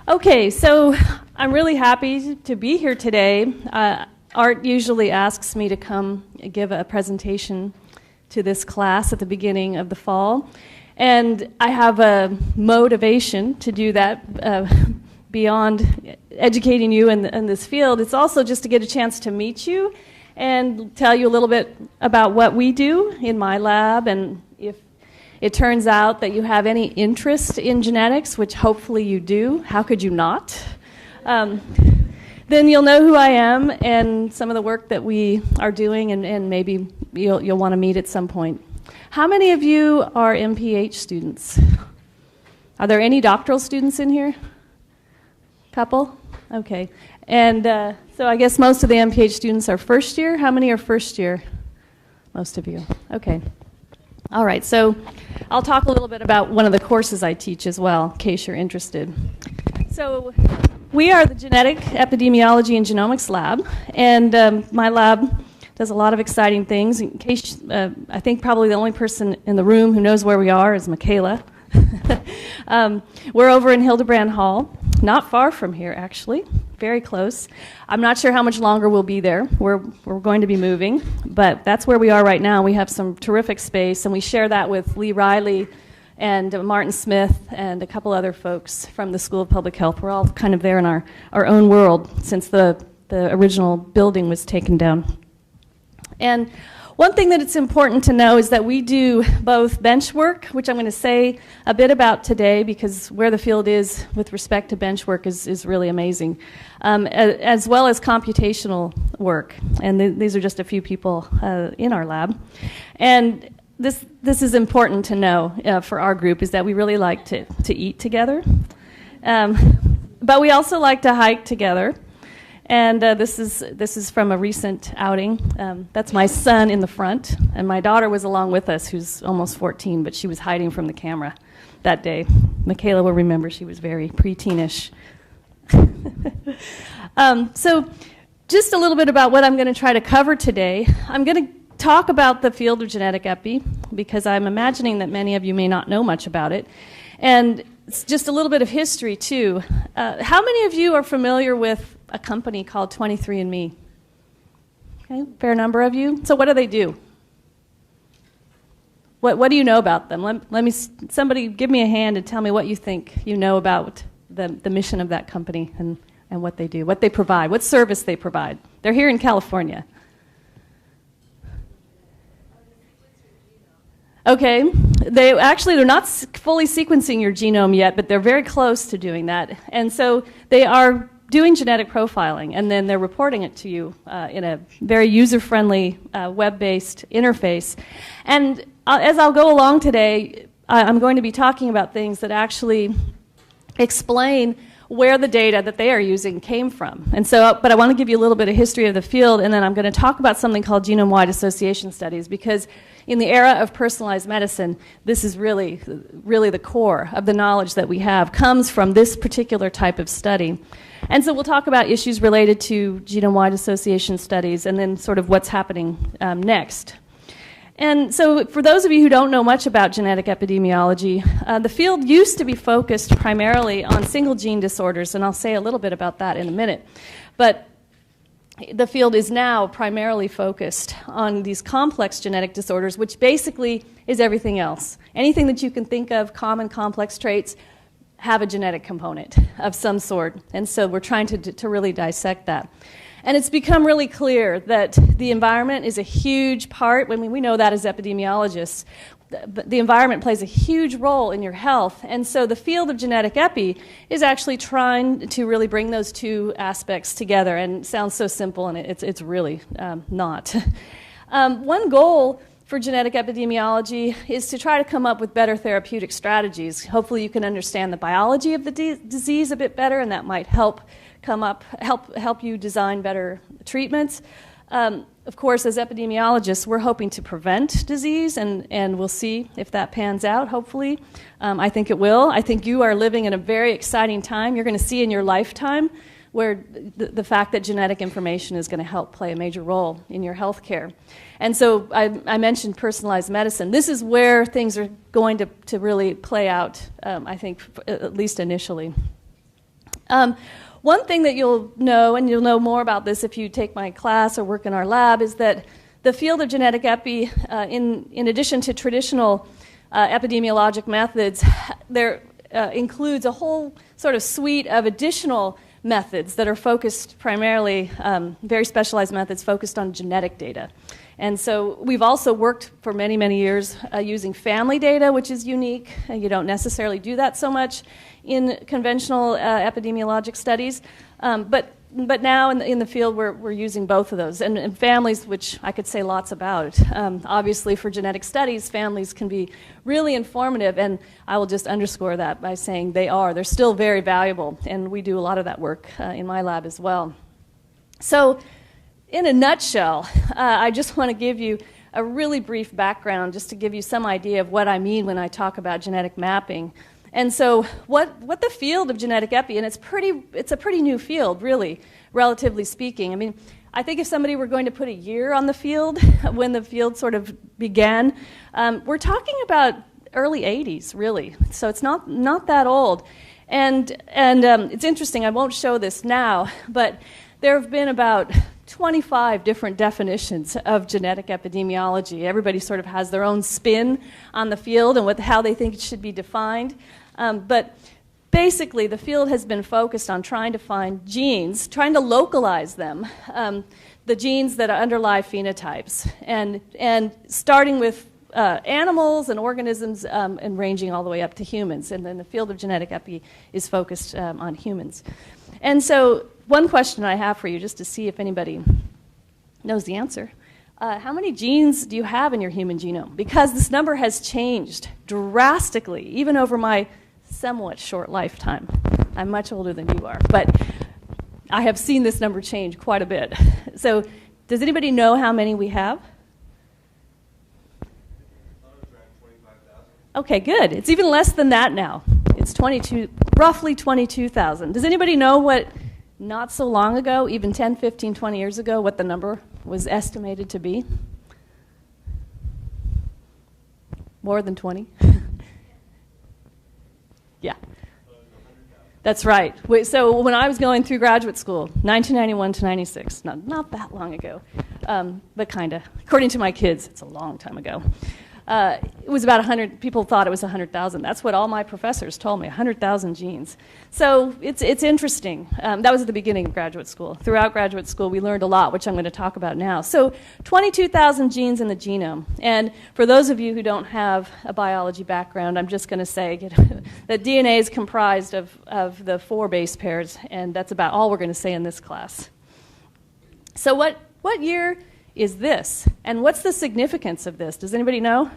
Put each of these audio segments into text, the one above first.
Okay, so I'm really happy to be here today. Art usually asks me to come give a presentation to this class at the beginning of the fall, and I have a motivation to do that beyond educating you in this field. It's also just to get a chance to meet you and tell you a little bit about what we do in my lab, and if it turns out that you have any interest in genetics, which hopefully you do, how could you not? Then you'll know who I am and some of the work that we are doing, and maybe you'll want to meet at some point. How many of you are MPH students? Are there any doctoral students in here? Couple? Okay. And so I guess most of the MPH students are first year. How many are first year? Most of you. Okay. All right, so I'll talk a little bit about one of the courses I teach as well, in case you're interested. So we are the Genetic Epidemiology and Genomics Lab, and my lab does a lot of exciting things. In case, I think probably the only person in the room who knows where we are is Michaela. We're over in Hildebrand Hall, not far from here, actually, very close. I'm not sure how much longer we'll be there. We're going to be moving, but that's where we are right now. We have some terrific space, and we share that with Lee Riley and Martin Smith and a couple other folks from the School of Public Health. We're all kind of there in our own world since the original building was taken down. And one thing that it's important to know is that we do both bench work, which I'm going to say a bit about today because where the field is with respect to bench work is really amazing, as well as computational work. And these are just a few people in our lab. And this is important to know for our group, is that we really like to eat together. But we also like to hike together. And this is from a recent outing. That's my son in the front, and my daughter was along with us, who's almost 14, but she was hiding from the camera that day. Michaela will remember she was very preteenish. So just a little bit about what I'm going to try to cover today. I'm going to talk about the field of genetic epi, because I'm imagining that many of you may not know much about it. And it's just a little bit of history, too. How many of you are familiar with a company called 23andMe? Okay, fair number of you. So what do they do? What do you know about them? Let me somebody give me a hand and tell me what you think you know about the mission of that company and what they do, what they provide, what service they provide. They're here in California. Okay, they're not fully sequencing your genome yet, but they're very close to doing that. And so they are doing genetic profiling, and then they're reporting it to you in a very user-friendly, web-based interface. And as I'll go along today, I'm going to be talking about things that actually explain where the data that they are using came from. And so, but I want to give you a little bit of history of the field, and then I'm going to talk about something called genome-wide association studies, because in the era of personalized medicine, this is really the core of the knowledge that we have, comes from this particular type of study. And so we'll talk about issues related to genome-wide association studies and then sort of what's happening next. And so for those of you who don't know much about genetic epidemiology, the field used to be focused primarily on single gene disorders, and I'll say a little bit about that in a minute. But the field is now primarily focused on these complex genetic disorders, which basically is everything else. Anything that you can think of, common complex traits, have a genetic component of some sort. And so we're trying to really dissect that. And it's become really clear that the environment is a huge part. I mean, we know that as epidemiologists. The environment plays a huge role in your health. And so the field of genetic epi is actually trying to really bring those two aspects together. And it sounds so simple, and it's really not. One goal for genetic epidemiology is to try to come up with better therapeutic strategies. Hopefully you can understand the biology of the disease a bit better, and that might help you design better treatments. Of course, as epidemiologists, we're hoping to prevent disease, and we'll see if that pans out, hopefully. I think it will. I think you are living in a very exciting time. You're going to see in your lifetime where the fact that genetic information is going to help play a major role in your health care. And so I mentioned personalized medicine. This is where things are going to really play out, I think, at least initially. One thing that you'll know, and you'll know more about this if you take my class or work in our lab, is that the field of genetic epi, in addition to traditional epidemiologic methods, there includes a whole sort of suite of additional methods that are focused primarily, very specialized methods focused on genetic data. And so we've also worked for many, many years using family data, which is unique. You don't necessarily do that so much in conventional epidemiologic studies. But now in the field, we're using both of those. And families, which I could say lots about. Obviously, for genetic studies, families can be really informative, and I will just underscore that by saying they're still very valuable, and we do a lot of that work in my lab as well. So, in a nutshell, I just want to give you a really brief background just to give you some idea of what I mean when I talk about genetic mapping. And so what the field of genetic epi, and it's a pretty new field, really, relatively speaking. I mean, I think if somebody were going to put a year on the field, when the field sort of began, we're talking about early 80s, really. So it's not that old. And it's interesting, I won't show this now, but there have been about 25 different definitions of genetic epidemiology. Everybody sort of has their own spin on the field and how they think it should be defined. But basically, the field has been focused on trying to find genes, trying to localize them, the genes that underlie phenotypes, and starting with animals and organisms and ranging all the way up to humans. And then the field of genetic epi is focused on humans. And so one question I have for you, just to see if anybody knows the answer. How many genes do you have in your human genome? Because this number has changed drastically, even over my somewhat short lifetime. I'm much older than you are, but I have seen this number change quite a bit. So does anybody know how many we have? Okay, good. It's even less than that now. It's roughly 22,000. Does anybody know what not so long ago, even 10, 15, 20 years ago, what the number was estimated to be? More than 20? Yeah. That's right. So when I was going through graduate school, 1991 to 96, not that long ago, but kind of. According to my kids, it's a long time ago. It was about 100, people thought it was 100,000. That's what all my professors told me, 100,000 genes. So it's interesting. That was at the beginning of graduate school. Throughout graduate school, we learned a lot, which I'm going to talk about now. So 22,000 genes in the genome. And for those of you who don't have a biology background, I'm just going to say that DNA is comprised of the 4 base pairs, and that's about all we're going to say in this class. So what year is this? And what's the significance of this? Does anybody know?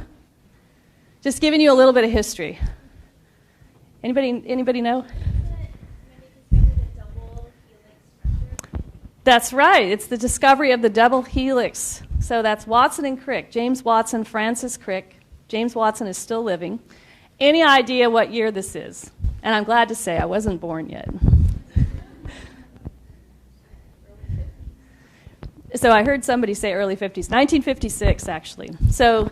Just giving you a little bit of history. Anybody know? That's right. It's the discovery of the double helix. So that's Watson and Crick. James Watson, Francis Crick. James Watson is still living. Any idea what year this is? And I'm glad to say I wasn't born yet. So I heard somebody say early 50s, 1956 actually. So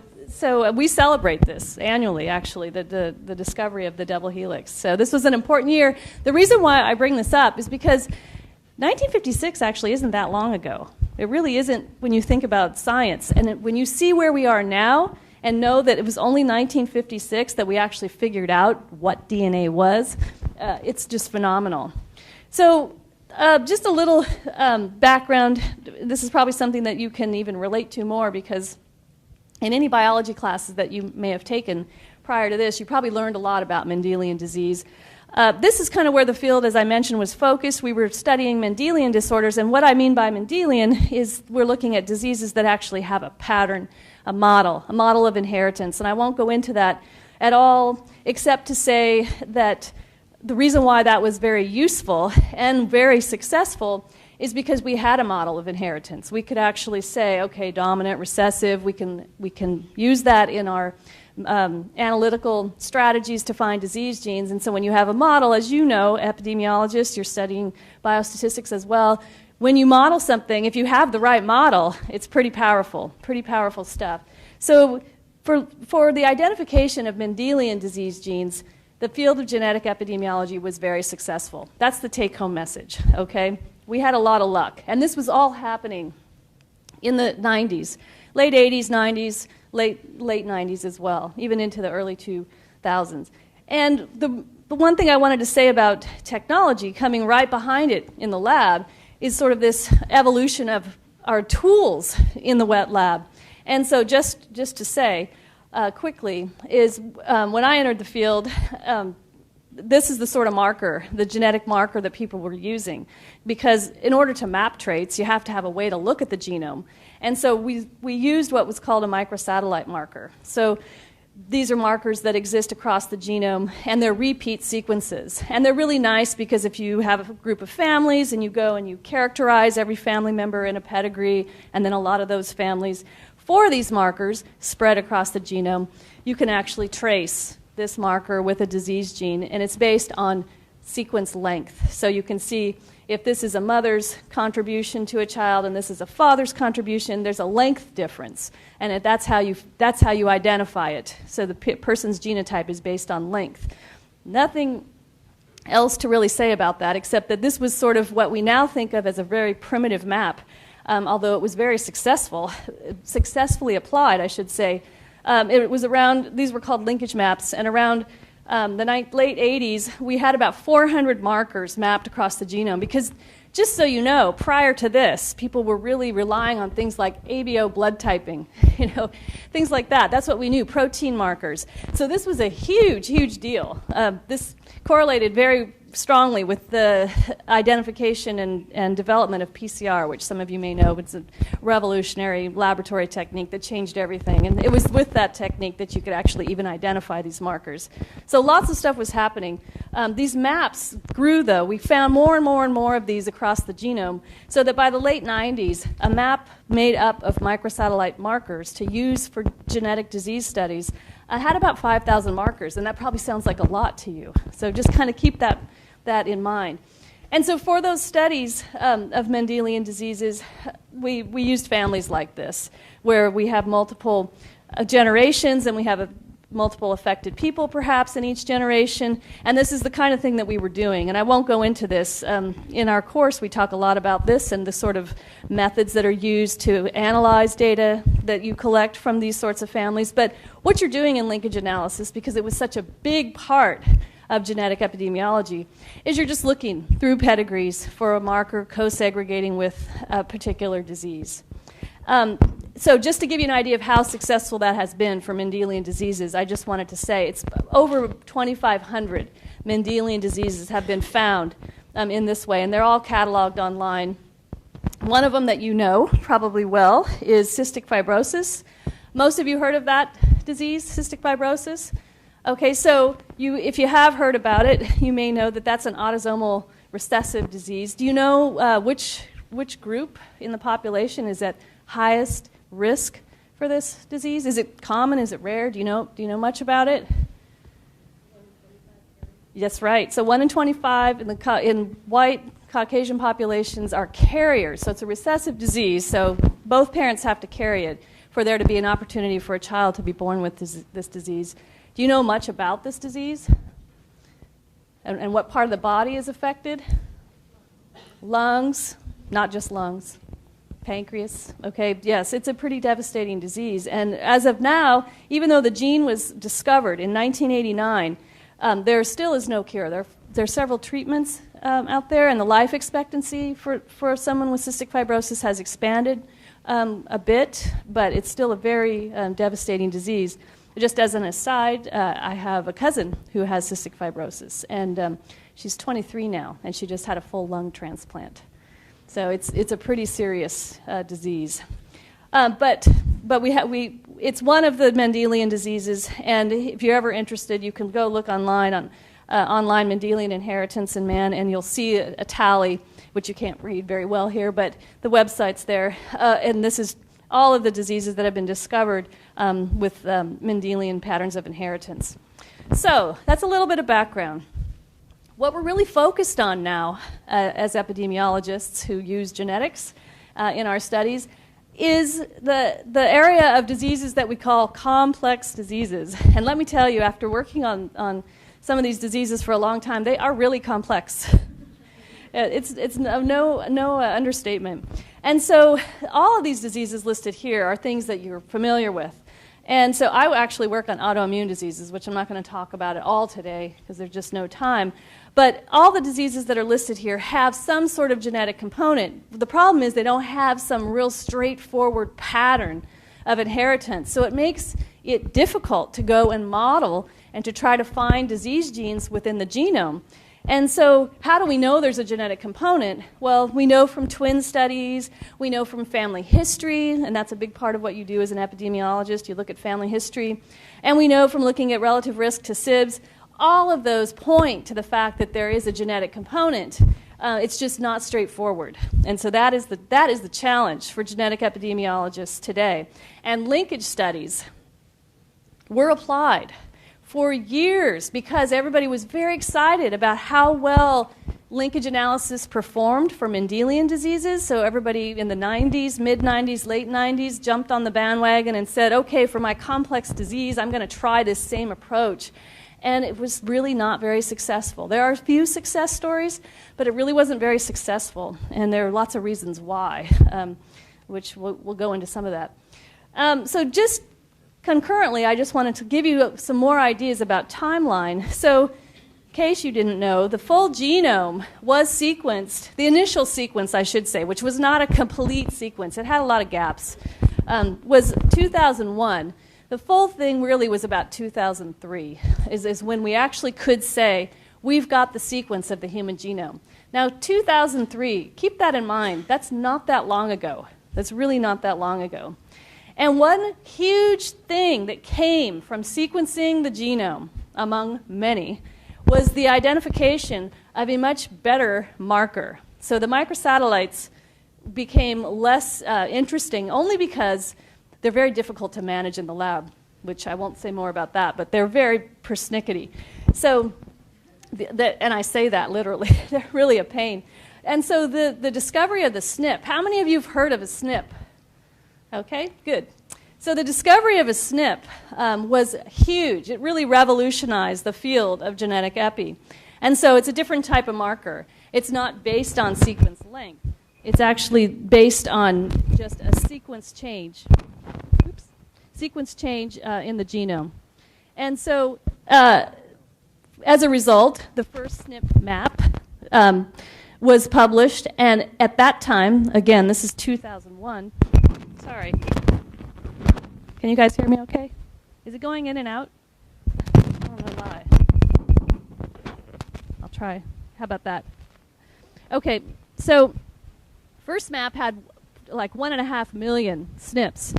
we celebrate this annually, actually, the discovery of the double helix. So this was an important year. The reason why I bring this up is because 1956 actually isn't that long ago. It really isn't when you think about science. And when you see where we are now and know that it was only 1956 that we actually figured out what DNA was, it's just phenomenal. So just a little background. This is probably something that you can even relate to more because in any biology classes that you may have taken prior to this, you probably learned a lot about Mendelian disease. This is kind of where the field, as I mentioned, was focused. We were studying Mendelian disorders, and what I mean by Mendelian is we're looking at diseases that actually have a pattern, a model of inheritance. And I won't go into that at all, except to say that the reason why that was very useful and very successful is because we had a model of inheritance. We could actually say, okay, dominant, recessive, we can use that in our analytical strategies to find disease genes. And so when you have a model, as you know, epidemiologists, you're studying biostatistics as well, when you model something, if you have the right model, it's pretty powerful stuff. So for the identification of Mendelian disease genes, the field of genetic epidemiology was very successful. That's the take-home message, okay? We had a lot of luck. And this was all happening in the 90s, late 80s, 90s, late 90s as well, even into the early 2000s. And the one thing I wanted to say about technology coming right behind it in the lab is sort of this evolution of our tools in the wet lab. And so just to say quickly is when I entered the field, this is the sort of marker, the genetic marker that people were using. Because in order to map traits, you have to have a way to look at the genome. And so we used what was called a microsatellite marker. So these are markers that exist across the genome, and they're repeat sequences. And they're really nice because if you have a group of families and you go and you characterize every family member in a pedigree, and then a lot of those families for these markers spread across the genome, you can actually trace this marker with a disease gene, and it's based on sequence length. So you can see if this is a mother's contribution to a child and this is a father's contribution, there's a length difference, and that's how you identify it. So the person's genotype is based on length. Nothing else to really say about that, except that this was sort of what we now think of as a very primitive map, although it was very successfully applied, I should say. It was around, these were called linkage maps, and around the late 80s, we had about 400 markers mapped across the genome because, just so you know, prior to this, people were really relying on things like ABO blood typing, things like that. That's what we knew, protein markers. So this was a huge, huge deal. This correlated very strongly with the identification and development of PCR, which some of you may know. It's a revolutionary laboratory technique that changed everything. And it was with that technique that you could actually even identify these markers. So lots of stuff was happening. These maps grew, though. We found more and more and more of these across the genome, so that by the late 90s, a map made up of microsatellite markers to use for genetic disease studies had about 5,000 markers, and that probably sounds like a lot to you. So just kind of keep that in mind. And so for those studies of Mendelian diseases, we used families like this, where we have multiple generations and we have multiple affected people perhaps in each generation, and this is the kind of thing that we were doing. And I won't go into this. In our course, we talk a lot about this and the sort of methods that are used to analyze data that you collect from these sorts of families. But what you're doing in linkage analysis, because it was such a big part of genetic epidemiology, is you're just looking through pedigrees for a marker co-segregating with a particular disease. So just to give you an idea of how successful that has been for Mendelian diseases, I just wanted to say it's over 2,500 Mendelian diseases have been found in this way, and they're all cataloged online. One of them that you know probably well is cystic fibrosis. Most of you heard of that disease, cystic fibrosis? Okay, so if you have heard about it, you may know that that's an autosomal recessive disease. Do you know which group in the population is at highest risk for this disease? Is it common? Is it rare? Do you know much about it? That's right. So 1 in 25 in white Caucasian populations are carriers. So it's a recessive disease. So both parents have to carry it for there to be an opportunity for a child to be born with this disease. Do you know much about this disease? And what part of the body is affected? Lungs, not just lungs. Pancreas, okay, yes, it's a pretty devastating disease. And as of now, even though the gene was discovered in 1989, there still is no cure. There are several treatments out there, and the life expectancy for someone with cystic fibrosis has expanded a bit, but it's still a very devastating disease. Just as an aside, I have a cousin who has cystic fibrosis, and she's 23 now, and she just had a full lung transplant. So it's a pretty serious disease. But it's one of the Mendelian diseases, and if you're ever interested, you can go look online on online Mendelian inheritance in man, and you'll see a tally, which you can't read very well here, but the website's there. And this is all of the diseases that have been discovered with Mendelian patterns of inheritance. So that's a little bit of background. What we're really focused on now as epidemiologists who use genetics in our studies is the area of diseases that we call complex diseases. And let me tell you, after working on some of these diseases for a long time, they are really complex. It's no understatement. And so all of these diseases listed here are things that you're familiar with. And so I actually work on autoimmune diseases, which I'm not going to talk about at all today because there's just no time. But all the diseases that are listed here have some sort of genetic component. The problem is they don't have some real straightforward pattern of inheritance. So it makes it difficult to go and model and to try to find disease genes within the genome. And so how do we know there's a genetic component? Well, we know from twin studies, we know from family history, and that's a big part of what you do as an epidemiologist. You look at family history. And we know from looking at relative risk to SIBS, all of those point to the fact that there is a genetic component. It's just not straightforward. And so that is the challenge for genetic epidemiologists today. And linkage studies were applied for years because everybody was very excited about how well linkage analysis performed for Mendelian diseases. So everybody in the 90s, mid-90s, late 90s jumped on the bandwagon and said, okay, for my complex disease, I'm going to try this same approach. And it was really not very successful. There are a few success stories, but it really wasn't very successful. And there are lots of reasons why, which we'll go into some of that. So just concurrently, I just wanted to give you some more ideas about timeline. So in case you didn't know, the full genome was sequenced, the initial sequence, I should say, which was not a complete sequence. It had a lot of gaps, was 2001. The full thing really was about 2003, is when we actually could say, we've got the sequence of the human genome. Now, 2003, keep that in mind. That's not that long ago. That's really not that long ago. And one huge thing that came from sequencing the genome, among many, was the identification of a much better marker. So the microsatellites became less interesting only because they're very difficult to manage in the lab, which I won't say more about that, but they're very persnickety. So, and I say that literally, they're really a pain. And so the discovery of the SNP, how many of you have heard of a SNP? Okay, good. So the discovery of a SNP was huge. It really revolutionized the field of genetic epi. And so it's a different type of marker. It's not based on sequence length. It's actually based on just a sequence change. Oops. Sequence change in the genome. And so as a result, the first SNP map was published. And at that time, again, this is 2001. Sorry. Can you guys hear me okay? Is it going in and out? I don't know why. I'll try. How about that? Okay, so first map had like 1.5 million SNPs.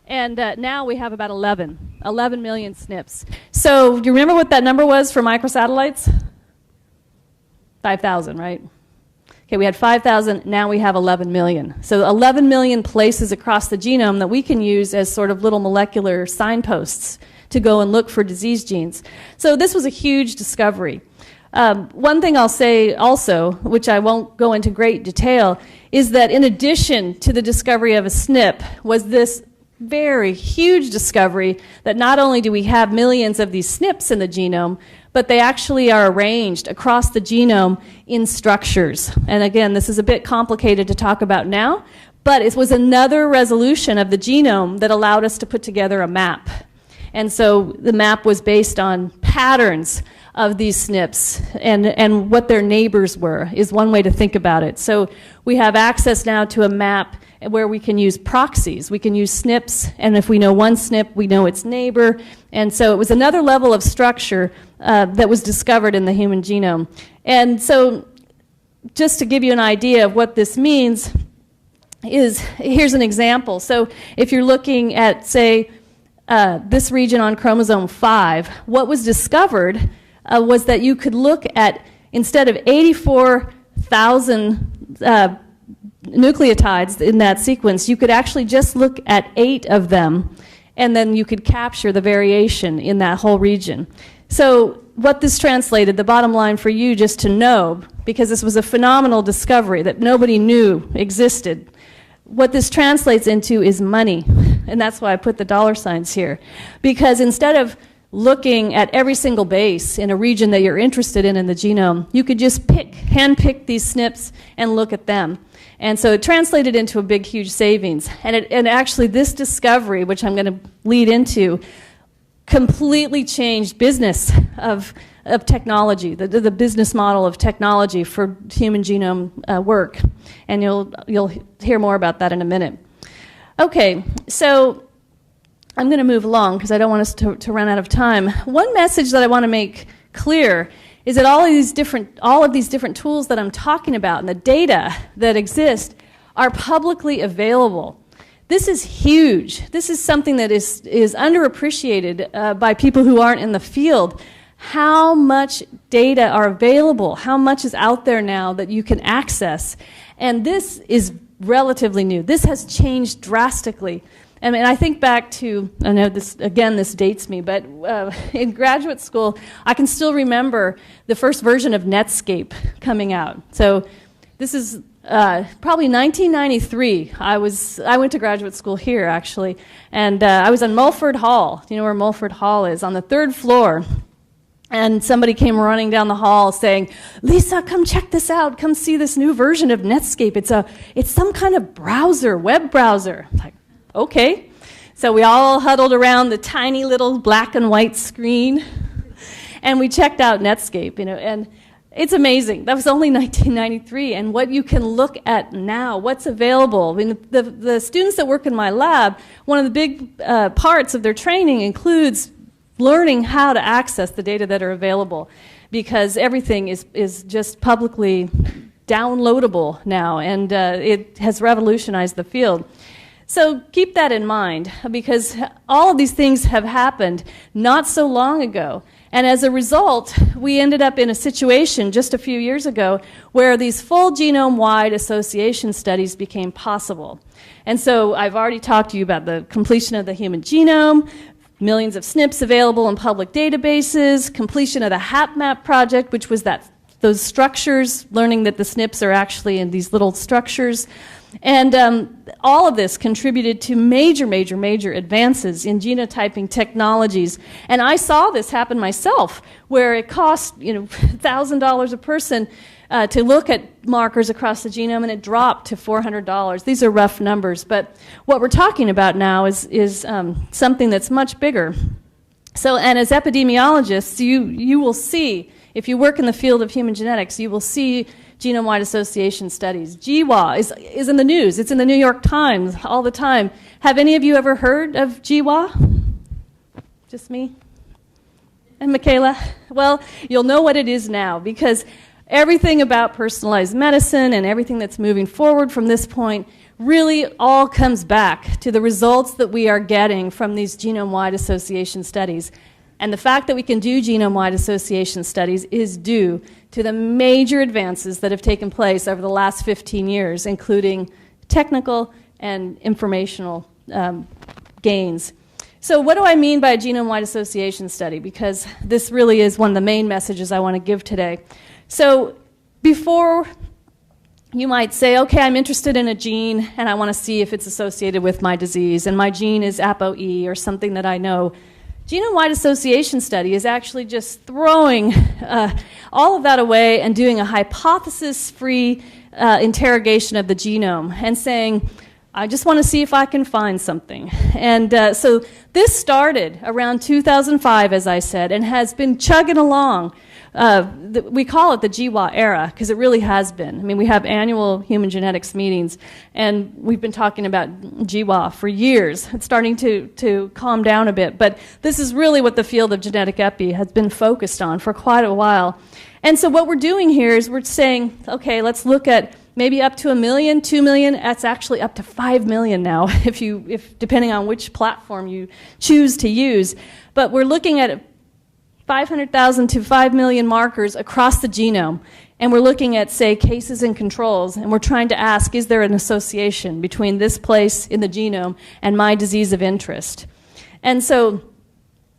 And now we have about 11 million SNPs. So do you remember what that number was for microsatellites? 5,000, right? Okay, we had 5,000, now we have 11 million. So 11 million places across the genome that we can use as sort of little molecular signposts to go and look for disease genes. So this was a huge discovery. One thing I'll say also, which I won't go into great detail, is that in addition to the discovery of a SNP was this very huge discovery that not only do we have millions of these SNPs in the genome, but they actually are arranged across the genome in structures. And again, this is a bit complicated to talk about now, but it was another resolution of the genome that allowed us to put together a map. And so the map was based on patterns of these SNPs and what their neighbors were, is one way to think about it. So we have access now to a map where we can use proxies. We can use SNPs, and if we know one SNP, we know its neighbor. And so it was another level of structure that was discovered in the human genome. And so just to give you an idea of what this means is, here's an example. So if you're looking at, say, this region on chromosome 5, what was discovered was that you could look at, instead of 84,000 nucleotides in that sequence, you could actually just look at 8 of them, and then you could capture the variation in that whole region. So what this translated, the bottom line for you just to know, because this was a phenomenal discovery that nobody knew existed, what this translates into is money. And that's why I put the dollar signs here. Because instead of looking at every single base in a region that you're interested in the genome, you could just hand-pick these SNPs and look at them. And so it translated into a big, huge savings. And actually this discovery, which I'm going to lead into, completely changed business of technology, the business model of technology for human genome work. And you'll hear more about that in a minute. Okay, so I'm going to move along because I don't want us to run out of time. One message that I want to make clear is that all of these different tools that I'm talking about and the data that exist are publicly available. This is huge. This is something that is underappreciated by people who aren't in the field. How much data are available? How much is out there now that you can access? And this is relatively new. This has changed drastically. I mean, I think back to, I know this dates me, but in graduate school, I can still remember the first version of Netscape coming out. So this is probably 1993. I went to graduate school here, actually, and I was on Mulford Hall. Do you know where Mulford Hall is? On the 3rd floor. And somebody came running down the hall saying, "Lisa, come check this out. Come see this new version of Netscape. It's some kind of browser, web browser." I'm like, okay. So we all huddled around the tiny little black and white screen, and we checked out Netscape, and it's amazing. That was only 1993, and what you can look at now, what's available. I mean, the students that work in my lab, one of the big parts of their training includes learning how to access the data that are available, because everything is just publicly downloadable now, and it has revolutionized the field. So keep that in mind, because all of these things have happened not so long ago. And as a result, we ended up in a situation just a few years ago where these full genome-wide association studies became possible. And so I've already talked to you about the completion of the human genome, millions of SNPs available in public databases, completion of the HapMap project, which was those structures, learning that the SNPs are actually in these little structures. And all of this contributed to major, major, major advances in genotyping technologies. And I saw this happen myself, where it cost $1,000 a person to look at markers across the genome, and it dropped to $400. These are rough numbers, but what we're talking about now is something that's much bigger. So, and as epidemiologists, you will see, if you work in the field of human genetics, you will see genome-wide association studies. GWA is in the news. It's in the New York Times all the time. Have any of you ever heard of GWA? Just me? And Michaela? Well, you'll know what it is now, because everything about personalized medicine and everything that's moving forward from this point really all comes back to the results that we are getting from these genome-wide association studies. And the fact that we can do genome-wide association studies is due to the major advances that have taken place over the last 15 years, including technical and informational gains. So what do I mean by a genome-wide association study? Because this really is one of the main messages I want to give today. So before, you might say, okay, I'm interested in a gene and I want to see if it's associated with my disease, and my gene is ApoE or something that I know. Genome-wide association study is actually just throwing all of that away and doing a hypothesis-free interrogation of the genome and saying, I just want to see if I can find something. And so this started around 2005, as I said, and has been chugging along. We call it the GWA era, because it really has been. I mean, we have annual human genetics meetings, and we've been talking about GWA for years. It's starting to calm down a bit, but this is really what the field of genetic epi has been focused on for quite a while. And so what we're doing here is we're saying, okay, let's look at maybe up to 1 million, 2 million. That's actually up to 5 million now, if depending on which platform you choose to use. But we're looking at 500,000 to 5 million markers across the genome, and we're looking at, say, cases and controls, and we're trying to ask, is there an association between this place in the genome and my disease of interest? And so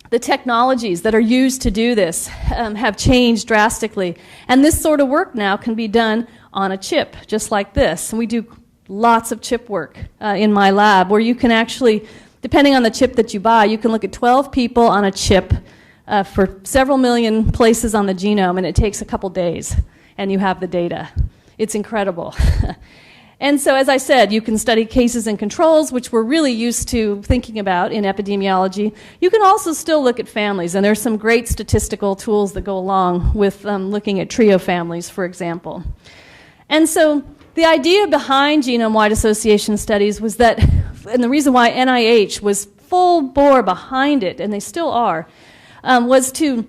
the technologies that are used to do this have changed drastically, and this sort of work now can be done on a chip, just like this. And we do lots of chip work in my lab, where you can actually, depending on the chip that you buy, you can look at 12 people on a chip for several million places on the genome, and it takes a couple days, and you have the data. It's incredible. And so, as I said, you can study cases and controls, which we're really used to thinking about in epidemiology. You can also still look at families, and there's some great statistical tools that go along with looking at trio families, for example. And so the idea behind genome-wide association studies was that, and the reason why NIH was full bore behind it, and they still are, was to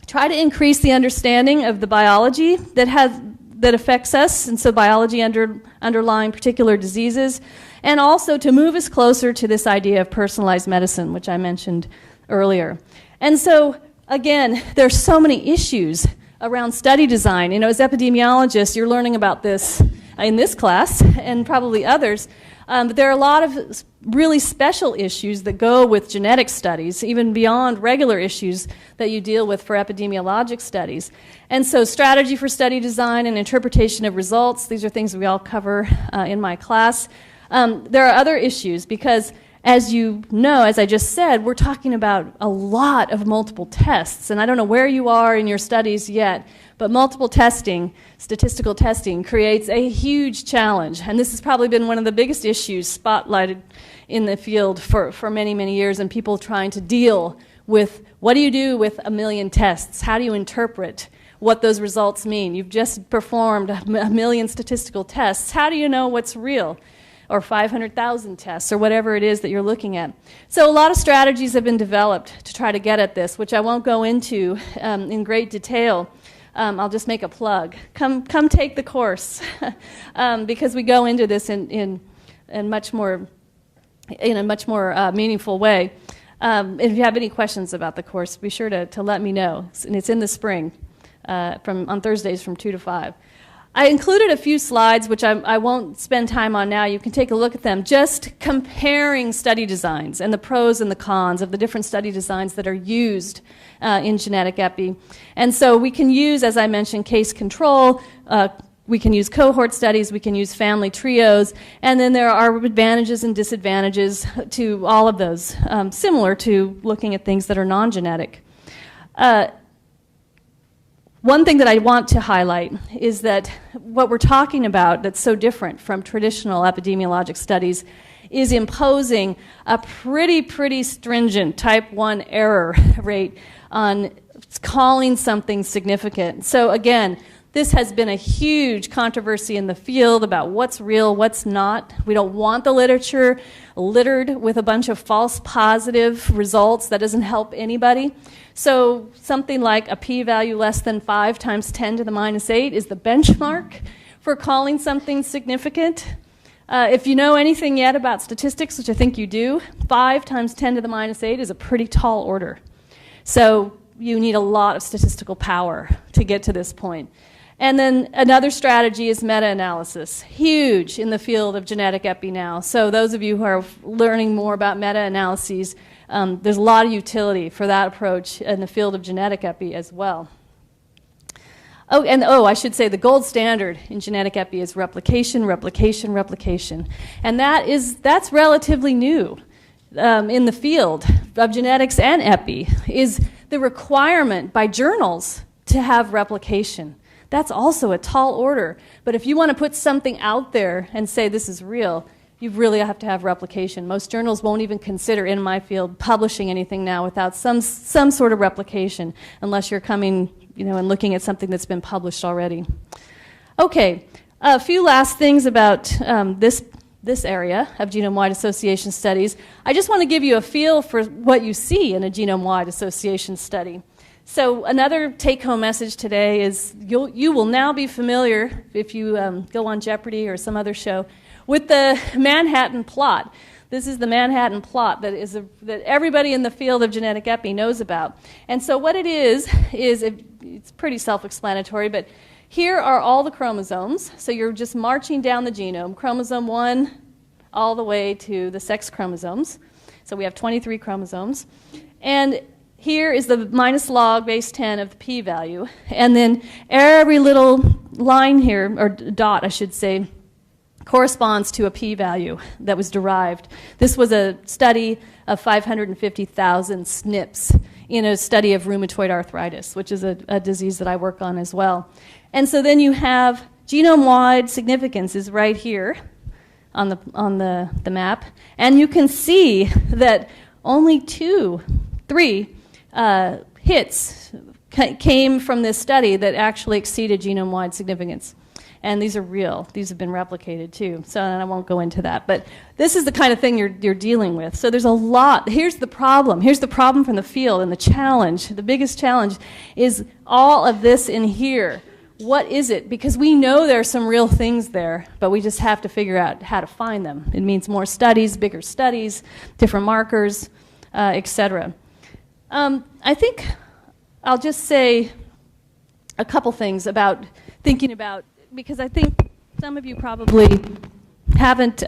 try to increase the understanding of the biology that affects us, and so biology underlying particular diseases, and also to move us closer to this idea of personalized medicine, which I mentioned earlier. And so, again, there's so many issues around study design. You know, as epidemiologists, you're learning about this in this class, and probably others, but there are a lot of really special issues that go with genetic studies, even beyond regular issues that you deal with for epidemiologic studies. And so strategy for study design and interpretation of results, these are things we all cover in my class. There are other issues because, as you know, as I just said, we're talking about a lot of multiple tests. And I don't know where you are in your studies yet, but multiple testing, statistical testing, creates a huge challenge. And this has probably been one of the biggest issues spotlighted in the field for many, many years, and people trying to deal with what do you do with a million tests? How do you interpret what those results mean? You've just performed a million statistical tests. How do you know what's real? Or 500,000 tests, or whatever it is that you're looking at. So a lot of strategies have been developed to try to get at this, which I won't go into in great detail. I'll just make a plug. Come take the course, because we go into this in a much more meaningful way. If you have any questions about the course, be sure to let me know. And it's in the spring, on Thursdays from 2 to 5. I included a few slides, which I won't spend time on now. You can take a look at them, just comparing study designs and the pros and the cons of the different study designs that are used in genetic epi. And so we can use, as I mentioned, case control. We can use cohort studies. We can use family trios. And then there are advantages and disadvantages to all of those, similar to looking at things that are non-genetic. One thing that I want to highlight is that what we're talking about that's so different from traditional epidemiologic studies is imposing a pretty stringent type 1 error rate on calling something significant. So again, this has been a huge controversy in the field about what's real, what's not. We don't want the literature littered with a bunch of false positive results. That doesn't help anybody. So something like a p-value less than 5 times 10 to the minus 8 is the benchmark for calling something significant. If you know anything yet about statistics, which I think you do, 5 times 10 to the minus 8 is a pretty tall order. So you need a lot of statistical power to get to this point. And then another strategy is meta-analysis, huge in the field of genetic epi now. So those of you who are learning more about meta-analyses, there's a lot of utility for that approach in the field of genetic epi as well. I should say the gold standard in genetic epi is replication. And that's relatively new in the field of genetics and epi, is the requirement by journals to have replication. That's also a tall order. But if you want to put something out there and say this is real, you really have to have replication. Most journals won't even consider, in my field, publishing anything now without some sort of replication, unless you're coming, and looking at something that's been published already. Okay, a few last things about this area of genome-wide association studies. I just want to give you a feel for what you see in a genome-wide association study. So another take-home message today is you will now be familiar, if you go on Jeopardy or some other show, with the Manhattan plot. This is the Manhattan plot that everybody in the field of genetic epi knows about. And so what it is it's pretty self-explanatory, but here are all the chromosomes. So you're just marching down the genome, chromosome 1 all the way to the sex chromosomes. So we have 23 chromosomes. And here is the minus log base 10 of the p-value. And then every little line here, or dot I should say, corresponds to a p-value that was derived. This was a study of 550,000 SNPs in a study of rheumatoid arthritis, which is a disease that I work on as well. And so then you have genome-wide significance is right here on the map, and you can see that only 3 hits came from this study that actually exceeded genome-wide significance. And these are real. These have been replicated too. So and I won't go into that. But this is the kind of thing you're dealing with. So there's a lot. Here's the problem. Here's the problem from the field and the challenge. The biggest challenge is all of this in here. What is it? Because we know there are some real things there, but we just have to figure out how to find them. It means more studies, bigger studies, different markers, etc. I think I'll just say a couple things about thinking about, because I think some of you probably haven't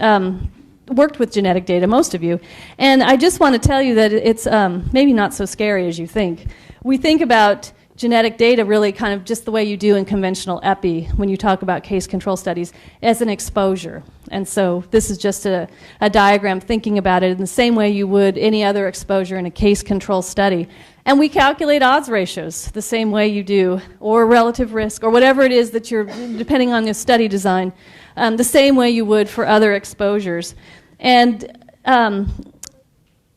worked with genetic data, most of you, and I just want to tell you that it's maybe not so scary as you think. We think about genetic data really kind of just the way you do in conventional epi when you talk about case control studies as an exposure. And so this is just a diagram thinking about it in the same way you would any other exposure in a case control study. And we calculate odds ratios the same way you do, or relative risk, or whatever it is that you're, depending on your study design, the same way you would for other exposures. And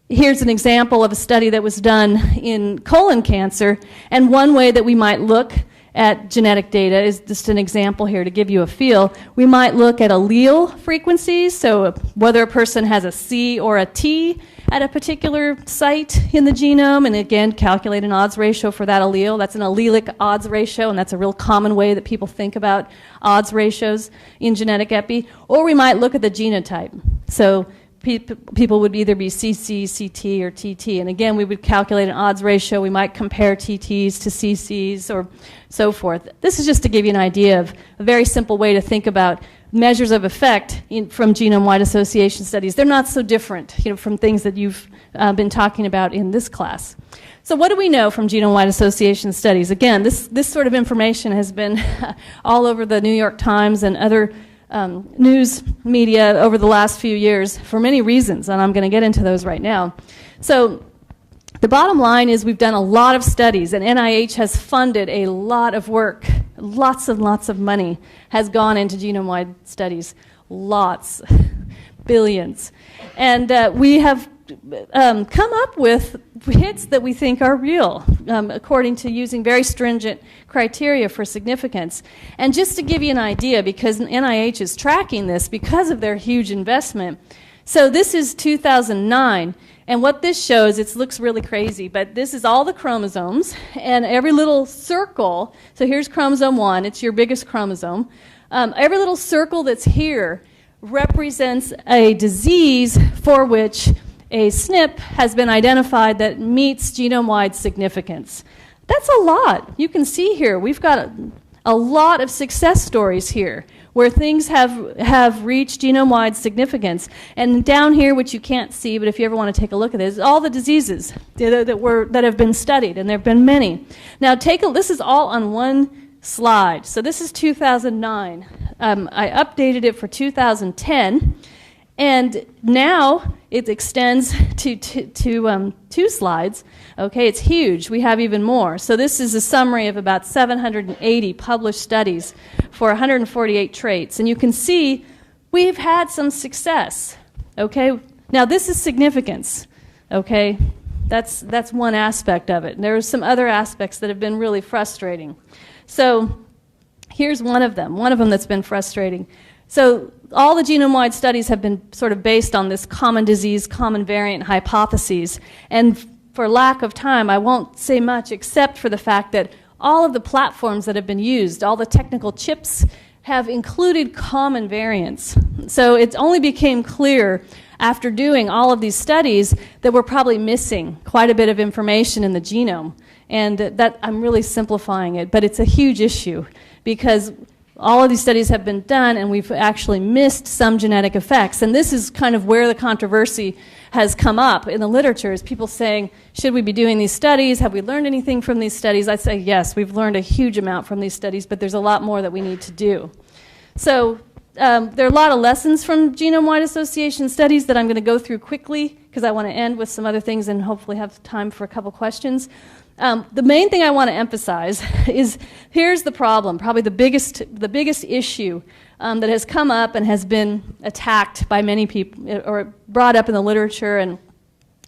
here's an example of a study that was done in colon cancer, and one way that we might look at genetic data is just an example here to give you a feel. We might look at allele frequencies, so whether a person has a C or a T at a particular site in the genome, and again, calculate an odds ratio for that allele. That's an allelic odds ratio, and that's a real common way that people think about odds ratios in genetic epi. Or we might look at the genotype. So people would either be CC, CT, or TT. And again, we would calculate an odds ratio. We might compare TTs to CCs or so forth. This is just to give you an idea of a very simple way to think about measures of effect from genome-wide association studies. They're not so different from things that you've been talking about in this class. So what do we know from genome-wide association studies? Again, this sort of information has been all over the New York Times and other news media over the last few years for many reasons, and I'm going to get into those right now. So the bottom line is we've done a lot of studies, and NIH has funded a lot of work. Lots and lots of money has gone into genome-wide studies. Lots. Billions. And we have come up with hits that we think are real, according to using very stringent criteria for significance. And just to give you an idea, because NIH is tracking this because of their huge investment. So this is 2009, and what this shows, it looks really crazy, but this is all the chromosomes, and every little circle, so here's chromosome 1, it's your biggest chromosome. Every little circle that's here represents a disease for which a SNP has been identified that meets genome-wide significance. That's a lot. You can see here, we've got a lot of success stories here where things have reached genome-wide significance. And down here, which you can't see, but if you ever want to take a look at it, is all the diseases that have been studied, and there have been many. Now, this is all on one slide. So this is 2009. I updated it for 2010. And now it extends to 2 slides. Okay, it's huge. We have even more. So this is a summary of about 780 published studies for 148 traits. And you can see we've had some success. Okay, now this is significance. Okay, that's one aspect of it. And there are some other aspects that have been really frustrating. So here's one of them that's been frustrating. So all the genome-wide studies have been sort of based on this common disease, common variant hypotheses. And for lack of time, I won't say much except for the fact that all of the platforms that have been used, all the technical chips, have included common variants. So it only became clear after doing all of these studies that we're probably missing quite a bit of information in the genome. And that I'm really simplifying it, but it's a huge issue because all of these studies have been done, and we've actually missed some genetic effects. And this is kind of where the controversy has come up in the literature, is people saying, should we be doing these studies? Have we learned anything from these studies? I'd say, yes, we've learned a huge amount from these studies, but there's a lot more that we need to do. So there are a lot of lessons from genome-wide association studies that I'm going to go through quickly because I want to end with some other things and hopefully have time for a couple questions. The main thing I want to emphasize is here's the problem, probably the biggest issue that has come up and has been attacked by many people or brought up in the literature and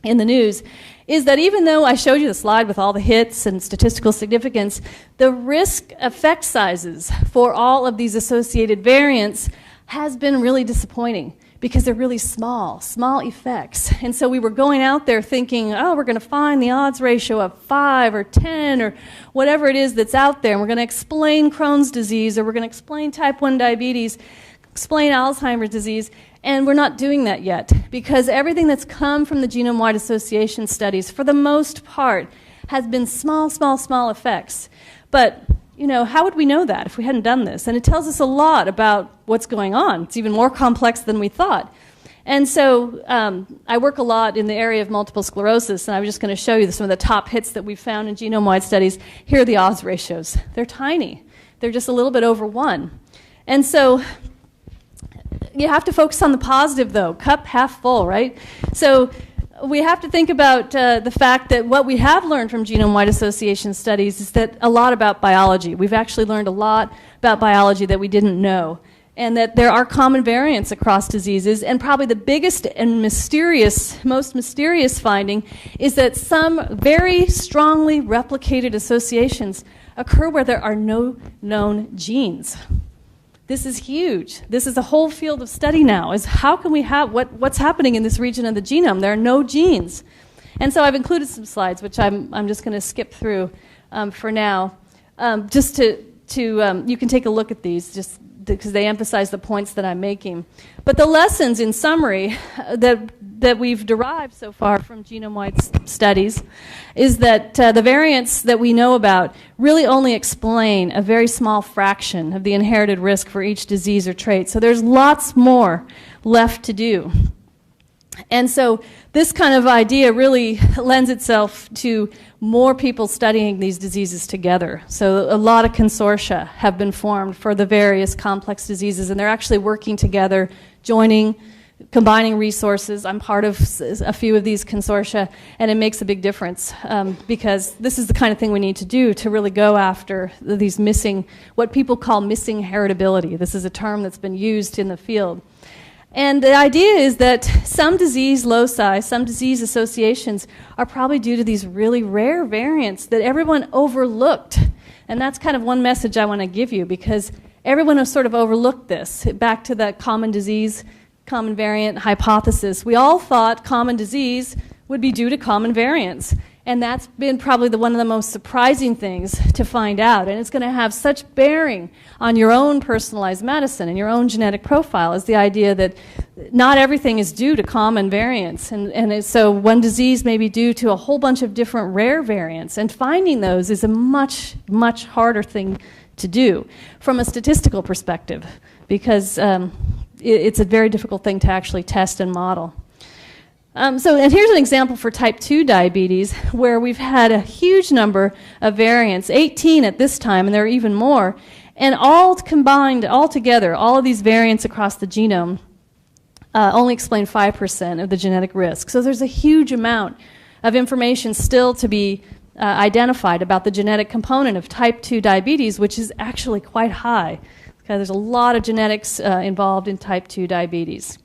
in the news, is that even though I showed you the slide with all the hits and statistical significance, the risk effect sizes for all of these associated variants has been really disappointing because they're really small effects. And so we were going out there thinking, oh, we're going to find the odds ratio of 5 or 10 or whatever it is that's out there, and we're going to explain Crohn's disease, or we're going to explain type 1 diabetes, explain Alzheimer's disease, and we're not doing that yet because everything that's come from the genome-wide association studies, for the most part, has been small effects. But you know, how would we know that if we hadn't done this? And it tells us a lot about what's going on. It's even more complex than we thought. And so I work a lot in the area of multiple sclerosis, and I was just going to show you some of the top hits that we've found in genome-wide studies. Here are the odds ratios. They're tiny. They're just a little bit over 1. And so you have to focus on the positive, though. Cup half full, right? So we have to think about the fact that what we have learned from genome-wide association studies is that a lot about biology. We've actually learned a lot about biology that we didn't know, and that there are common variants across diseases, and probably the biggest and most mysterious finding is that some very strongly replicated associations occur where there are no known genes. This is huge. This is a whole field of study now, is how can we have what's happening in this region of the genome? There are no genes. And so I've included some slides, which I'm just going to skip through for now, just to you can take a look at these, just because they emphasize the points that I'm making. But the lessons, in summary, that we've derived so far from genome-wide studies is that the variants that we know about really only explain a very small fraction of the inherited risk for each disease or trait. So there's lots more left to do. And so this kind of idea really lends itself to more people studying these diseases together. So a lot of consortia have been formed for the various complex diseases, and they're actually working together, combining resources. I'm part of a few of these consortia, and it makes a big difference because this is the kind of thing we need to do to really go after these what people call missing heritability. This is a term that's been used in the field. And the idea is that some disease loci, some disease associations are probably due to these really rare variants that everyone overlooked. And that's kind of one message I want to give you, because everyone has sort of overlooked this. Back to that common disease, common variant hypothesis. We all thought common disease would be due to common variants. And that's been probably one of the most surprising things to find out. And it's going to have such bearing on your own personalized medicine and your own genetic profile, is the idea that not everything is due to common variants. So one disease may be due to a whole bunch of different rare variants. And finding those is a much, much harder thing to do from a statistical perspective, because it's a very difficult thing to actually test and model. And here's an example for type 2 diabetes, where we've had a huge number of variants, 18 at this time, and there are even more, and all combined, all together, all of these variants across the genome only explain 5% of the genetic risk. So there's a huge amount of information still to be identified about the genetic component of type 2 diabetes, which is actually quite high. Okay, there's a lot of genetics involved in type 2 diabetes.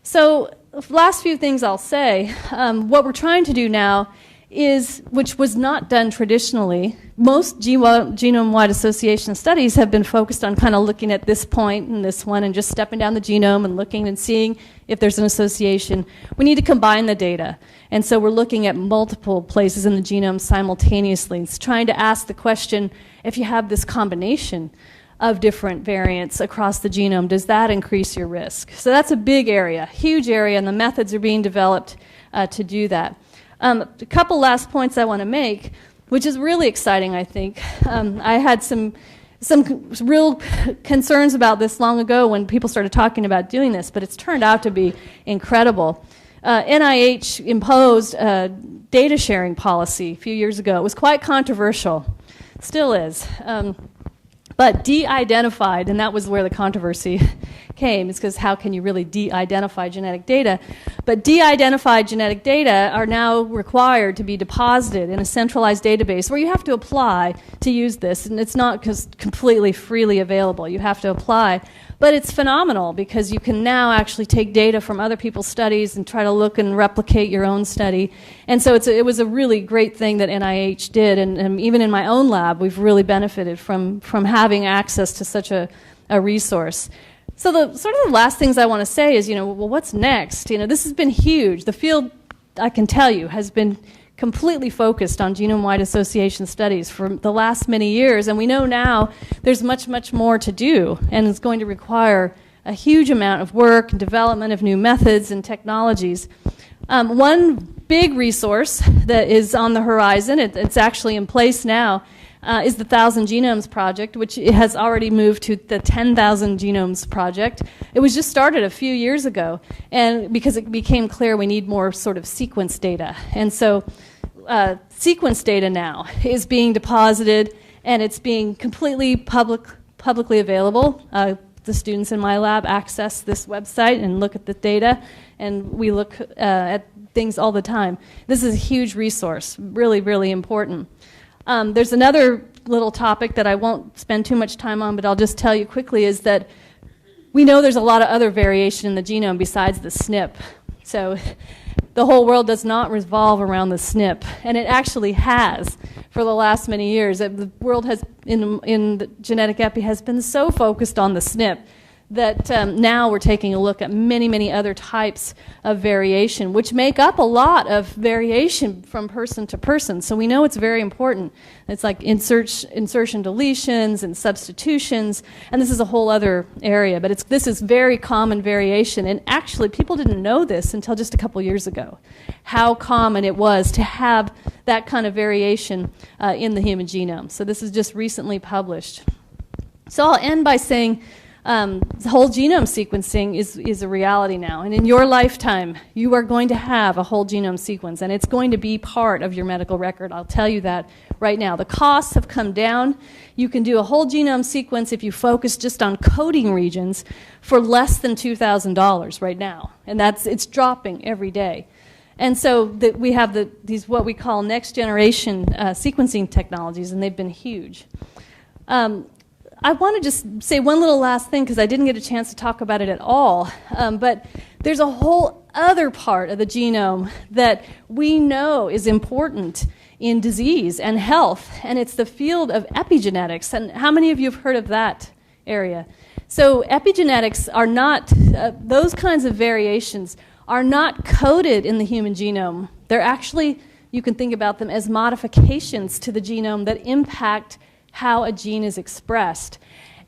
So last few things I'll say, what we're trying to do now is, which was not done traditionally, most genome-wide association studies have been focused on kind of looking at this point and this one and just stepping down the genome and looking and seeing if there's an association. We need to combine the data. And so we're looking at multiple places in the genome simultaneously. It's trying to ask the question, if you have this combination of different variants across the genome, does that increase your risk? So that's a big area, huge area, and the methods are being developed to do that. A couple last points I want to make, which is really exciting, I think. I had some real concerns about this long ago when people started talking about doing this, but it's turned out to be incredible. NIH imposed a data sharing policy a few years ago. It was quite controversial, still is. but de-identified, and that was where the controversy came, is because how can you really de-identify genetic data? But de-identified genetic data are now required to be deposited in a centralized database where you have to apply to use this, and it's not completely freely available. You have to apply. But it's phenomenal because you can now actually take data from other people's studies and try to look and replicate your own study. And so it was a really great thing that NIH did, and even in my own lab, we've really benefited from having access to such a resource. So the sort of the last things I want to say is, well, what's next? This has been huge. The field, I can tell you, has been completely focused on genome-wide association studies for the last many years, and we know now there's much, much more to do, and it's going to require a huge amount of work and development of new methods and technologies. One big resource that is on the horizon, it's actually in place now, is the 1,000 Genomes Project, which has already moved to the 10,000 Genomes Project. It was just started a few years ago, and because it became clear we need more sort of sequence data. And so sequence data now is being deposited, and it's being completely publicly available. The students in my lab access this website and look at the data, and we look at things all the time. This is a huge resource, really, really important. There's another little topic that I won't spend too much time on, but I'll just tell you quickly, is that we know there's a lot of other variation in the genome besides the SNP. So the whole world does not revolve around the SNP, and it actually has for the last many years. The world has, in the genetic epi, has been so focused on the SNP that now we're taking a look at many, many other types of variation, which make up a lot of variation from person to person. So we know it's very important. It's like insertion deletions and substitutions, and this is a whole other area. But this is very common variation, and actually people didn't know this until just a couple years ago, how common it was to have that kind of variation in the human genome. So this is just recently published. So I'll end by saying the whole genome sequencing is a reality now. And in your lifetime, you are going to have a whole genome sequence, and it's going to be part of your medical record. I'll tell you that right now. The costs have come down. You can do a whole genome sequence if you focus just on coding regions for less than $2,000 right now. And it's dropping every day. And so we have these what we call next generation sequencing technologies, and they've been huge. I want to just say one little last thing because I didn't get a chance to talk about it at all, but there's a whole other part of the genome that we know is important in disease and health, and it's the field of epigenetics. And how many of you have heard of that area? So epigenetics are not, those kinds of variations are not coded in the human genome. They're actually, you can think about them as modifications to the genome that impact how a gene is expressed.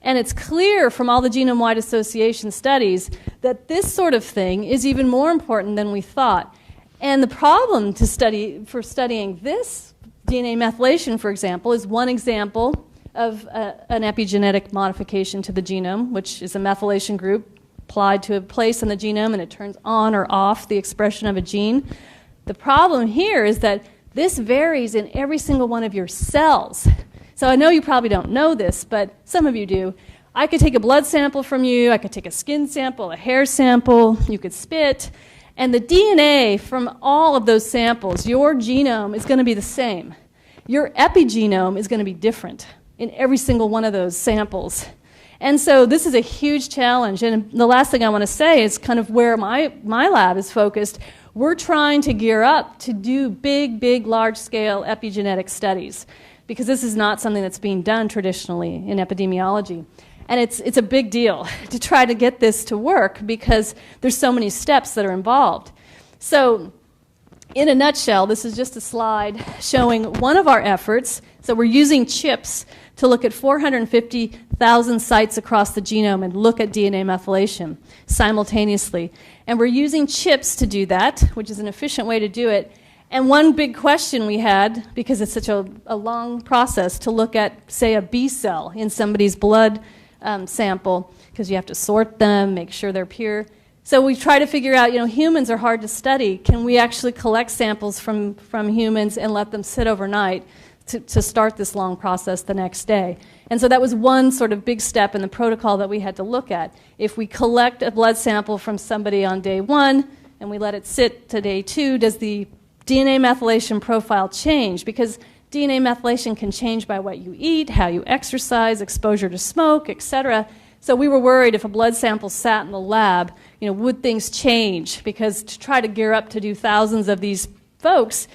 And it's clear from all the genome-wide association studies that this sort of thing is even more important than we thought. And the problem for studying this DNA methylation, for example, is one example of an epigenetic modification to the genome, which is a methylation group applied to a place in the genome, and it turns on or off the expression of a gene. The problem here is that this varies in every single one of your cells. So I know you probably don't know this, but some of you do. I could take a blood sample from you, I could take a skin sample, a hair sample, you could spit, and the DNA from all of those samples, your genome is going to be the same. Your epigenome is going to be different in every single one of those samples. And so this is a huge challenge, and the last thing I want to say is kind of where my lab is focused. We're trying to gear up to do big, large-scale epigenetic studies, because this is not something that's being done traditionally in epidemiology. And it's a big deal to try to get this to work because there's so many steps that are involved. So in a nutshell, this is just a slide showing one of our efforts. So we're using chips to look at 450,000 sites across the genome and look at DNA methylation simultaneously. And we're using chips to do that, which is an efficient way to do it. And one big question we had, because it's such a long process to look at, say, a B cell in somebody's blood sample, because you have to sort them, make sure they're pure. So we try to figure out, humans are hard to study. Can we actually collect samples from humans and let them sit overnight to start this long process the next day. And so that was one sort of big step in the protocol that we had to look at. If we collect a blood sample from somebody on day 1 and we let it sit to day 2, does the DNA methylation profile change? Because DNA methylation can change by what you eat, how you exercise, exposure to smoke, etc. So we were worried if a blood sample sat in the lab, would things change? Because to try to gear up to do thousands of these folks,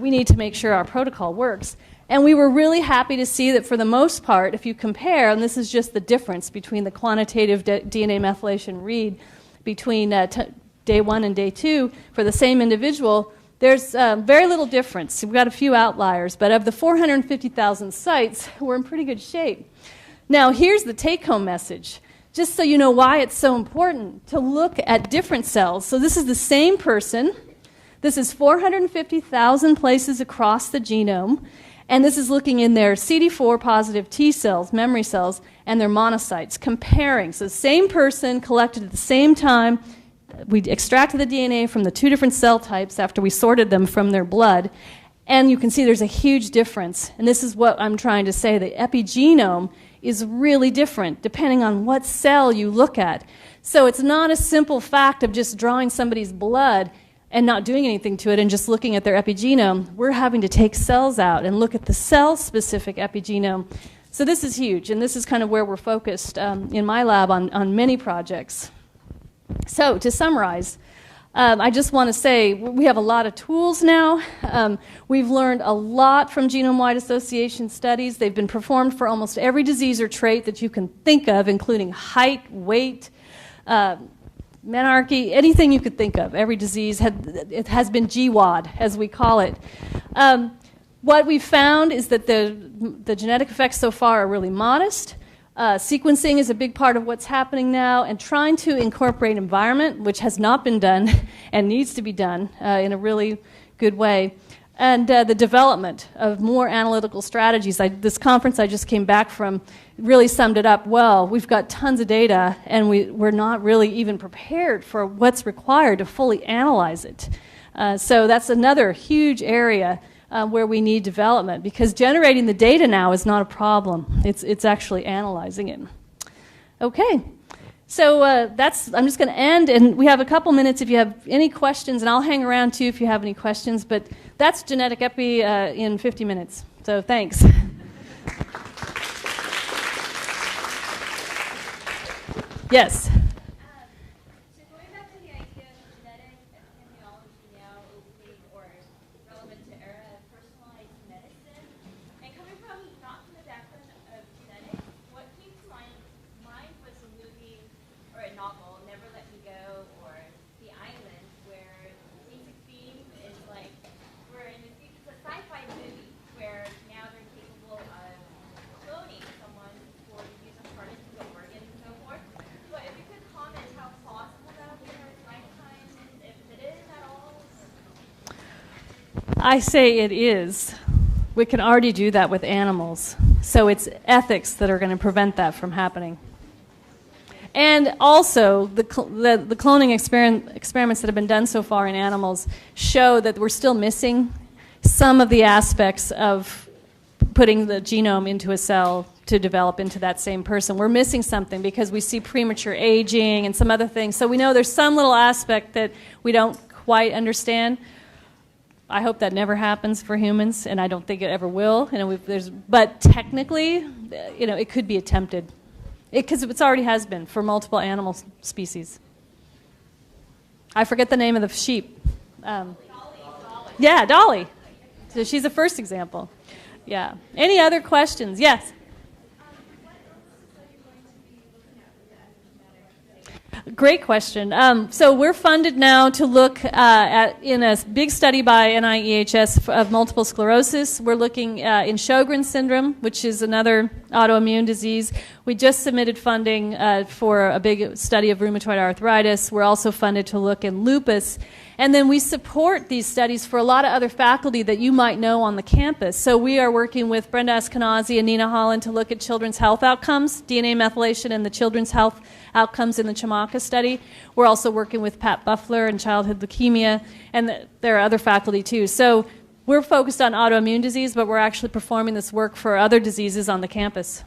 we need to make sure our protocol works. And we were really happy to see that for the most part, if you compare, and this is just the difference between the quantitative DNA methylation read between day 1 and day 2 for the same individual, there's very little difference. We've got a few outliers, but of the 450,000 sites, we're in pretty good shape. Now, here's the take-home message, just so you know why it's so important to look at different cells. So this is the same person. This is 450,000 places across the genome, and this is looking in their CD4 positive T cells, memory cells, and their monocytes, comparing. So the same person collected at the same time. We extracted the DNA from the 2 different cell types after we sorted them from their blood, and you can see there's a huge difference. And this is what I'm trying to say. The epigenome is really different depending on what cell you look at. So it's not a simple fact of just drawing somebody's blood and not doing anything to it and just looking at their epigenome. We're having to take cells out and look at the cell-specific epigenome. So this is huge, and this is kind of where we're focused in my lab on many projects. So to summarize, I just want to say we have a lot of tools now. We've learned a lot from genome-wide association studies. They've been performed for almost every disease or trait that you can think of, including height, weight, menarche, anything you could think of. Every disease it has been GWAD, as we call it. What we've found is that the genetic effects so far are really modest. Sequencing is a big part of what's happening now, and trying to incorporate environment, which has not been done and needs to be done in a really good way, and the development of more analytical strategies. This conference I just came back from really summed it up well. We've got tons of data, and we're not really even prepared for what's required to fully analyze it. So that's another huge area where we need development, because generating the data now is not a problem. It's actually analyzing it. Okay, so I'm just going to end, and we have a couple minutes if you have any questions, and I'll hang around too if you have any questions, but that's genetic epi in 50 minutes. So thanks. Yes. So going back to the idea of genetic epidemiology now opening or relevant to era of personalized medicine, and coming from not from the background of genetics, what came to mind was a movie or a novel, Never Let Me Go, or The Island, where the basic theme is like we're in it's a sci-fi movie where now they're capable of cloning someone for the use of particular organs and so forth. But if you could comment how plausible that would be in our lifetime, if it is at all. I say it is. We can already do that with animals. So it's ethics that are going to prevent that from happening. And also, the cloning experiments that have been done so far in animals show that we're still missing some of the aspects of putting the genome into a cell to develop into that same person. We're missing something because we see premature aging and some other things. So we know there's some little aspect that we don't quite understand. I hope that never happens for humans, and I don't think it ever will. But technically, it could be attempted, because it already has been for multiple animal species. I forget the name of the sheep. Yeah, Dolly. So she's the first example. Yeah. Any other questions? Yes. Great question. So we're funded now to look in a big study by NIEHS of multiple sclerosis. We're looking in Sjogren's syndrome, which is another autoimmune disease. We just submitted funding for a big study of rheumatoid arthritis. We're also funded to look in lupus. And then we support these studies for a lot of other faculty that you might know on the campus. So we are working with Brenda Eskenazi and Nina Holland to look at children's health outcomes, DNA methylation and the children's health outcomes in the Chimaka study. We're also working with Pat Buffler and childhood leukemia, and there are other faculty too. So We're focused on autoimmune disease, but we're actually performing this work for other diseases on the campus.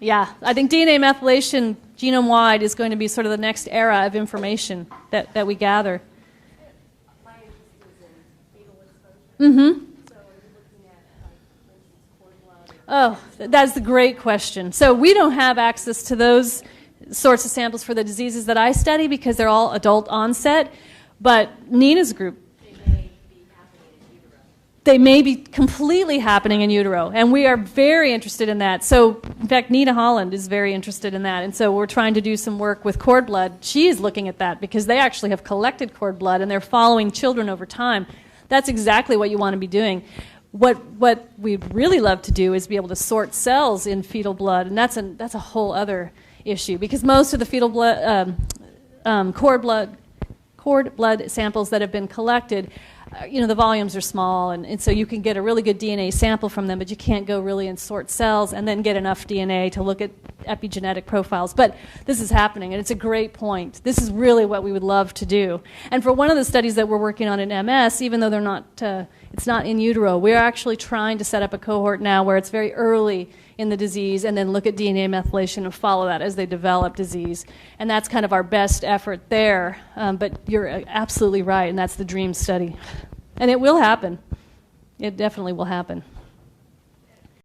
Yeah, I think DNA methylation genome-wide is going to be sort of the next era of information that we gather. My interest is in fetal exposure. Mm-hmm. So are you looking at, like, for instance, cord blood? Oh, that's a great question. So we don't have access to those sorts of samples for the diseases that I study because they're all adult onset, but Nina's group, they may be completely happening in utero, and we are very interested in that. So, in fact, Nina Holland is very interested in that, and so we're trying to do some work with cord blood. She is looking at that because they actually have collected cord blood, and they're following children over time. That's exactly what you want to be doing. What we'd really love to do is be able to sort cells in fetal blood, and that's a whole other issue because most of the fetal blood, cord blood samples that have been collected, the volumes are small, and so you can get a really good DNA sample from them, but you can't go really and sort cells and then get enough DNA to look at epigenetic profiles. But this is happening, and it's a great point. This is really what we would love to do. And for one of the studies that we're working on in MS, even though it's not in utero, we're actually trying to set up a cohort now where it's very early in the disease and then look at DNA methylation and follow that as they develop disease. And that's kind of our best effort there. But you're absolutely right, and that's the DREAM study. And it will happen. It definitely will happen.